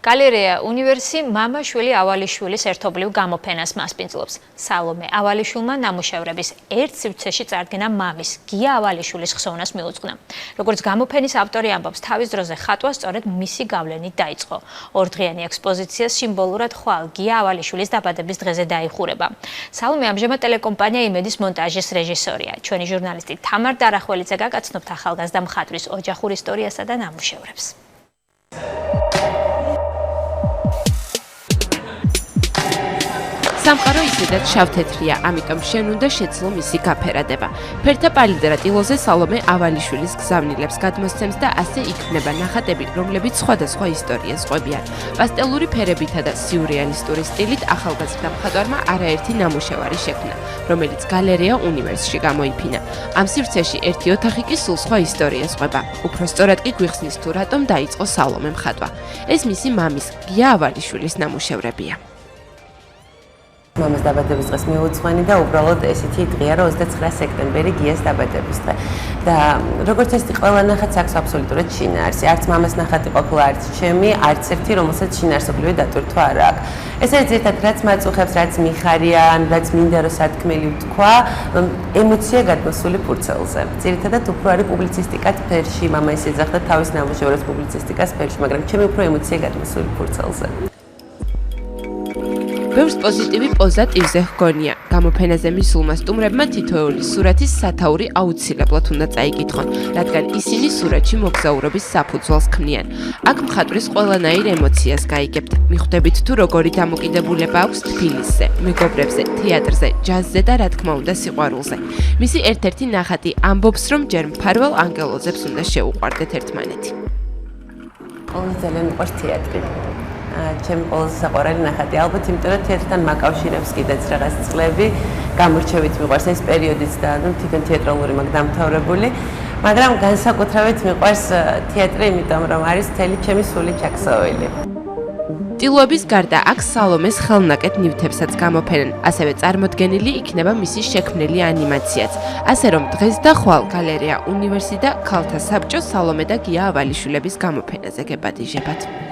გალერეა უნივერსი მამა-შვილი ავალიშვილის ერთობლივ გამოფენას მასპინძლობს. სალომე ავალიშვილმა ნამუშევრების ერთ სივრცეში წარდგენა მამის, გია ავალიშვილის ხსოვნას მიუძღვნა. როგორც გამოფენის ავტორი ამბობს, თავის დროზე ხატვა სწორედ მისი გავლენით დაიწყო. ორდღიანი ექსპოზიცია სიმბოლურად ხვალ გია ავალიშვილის დაბადების დღეზე დაიხურება. სალომე ამჟამად ტელეკომპანია იმედის მონტაჟის რეჟისორია. ჩვენი ჟურნალისტი თამარ დარახველიძე გაგაცნობთ ახალგაზრდა მხატვრის ოჯახურ ისტორიასა და ნამუშევრებს. სამყარო ისედაც შავთეთრია, ამიტომ შენ უნდა შეცლო მისი გაფერადება. ფერთა პალიტრა ტილოზე სალომე ავალიშვილის გზავნილებს გადმოსცემს და ასე იქმნება ნახატები, რომლებიც სხვადასხვა ისტორიას ყვებიან. პასტელური ფერებითა და სიურეალისტური სტილით ახალგაზრდა მხატვარმა არაერთი ნამუშევარი შექმნა, რომელიც გალერეა უნივერსში გამოიფინა. ამ სივრცეში ერთი ოთახი კი სულ სხვა ისტორიას ყვება. უფრო სწორად კი გვიხსნის თუ რატომ დაიწყო სალომე მხატვა. ეს მისი მამის, გია ავალიშვილის ნამუშევრებია. მამას დაბადების დღეს მიუძღვენი და უბრალოდ ესეთი დღეა, რომ 29 სექტემბერი გიას დაბადების დღე. და როგორც ესეთი ყველა ნახატს აქვს აბსოლუტურად შინაარსი. არც მამას ნახატი ყოფილა, არც ჩემი, არც ერთი, რომელსაც შინაარსობრივი დატვირთვა არ აქვს. ეს არის ზედად რაც მაწუხებს, რაც მიხარია, ან რაც მინდა რომ სათქმელი ვთქვა, ემოცია გადმოსული ფურცელზე. ძირითადად უფრო არის პუბლიცისტიკად ფერში, მამა ის ეძახდა თავის ნამუშევრებს პუბლიცისტიკას ფერში, მაგრამ ჩემი უფრო ემოცია გადმოსული ფურცელზე. ბევრს პოზიტივი პოზიტივზე ჰგონია. გამოფენაზე მისულმა სტუმრებმა თითოეული სურათის სათაური აუცილებლად უნდა წაიკითხონ, რადგან ისინი სურათში მოგზაურობის საფუძველს ქმნიან. აქ მხატვრის ყველანაირ ემოციას გაიგებთ. მიხვდებით თუ როგორი დამოკიდებულება აქვს თბილისზე, მეგობრებზე, თეატრზე, ჯაზზე და რა თქმა უნდა სიყვარულზე. მისი ერთ-ერთი ნახატი ამბობს, რომ ჯერ მფარველ ანგელოზებს უნდა შეუყვარდეთ ერთმანეთი. ყოველთვის ძალიან მიყვარს თეატრი. ჩემი ყველაზე საყვარელი ნახატი ალბათ იმიტომ რომ თეატრთან მაკავშირებს კიდეც რაღაც წლები გამორჩევით მიყვარს ეს პერიოდიც და თვითონ თეატრალური მაგ დამთავრებული მაგრამ განსაკუთრებით მიყვარს თეატრი იმიტომ რომ არის მთელი ჩემი სული ჩაქსოვილი. ტილოების გარდა აქ სალომეს ხელნაკეთ ნივთებსაც გამოფენენ, ასევე წარმოდგენილი იქნება მისი შექმნილი ანიმაციაც. ასე რომ დღეს და ხვალ გალერეა უნივერსი და ქალთა საბჭო სალომე და გია ავალიშვილების გამოფენაზე გეპატიჟებათ.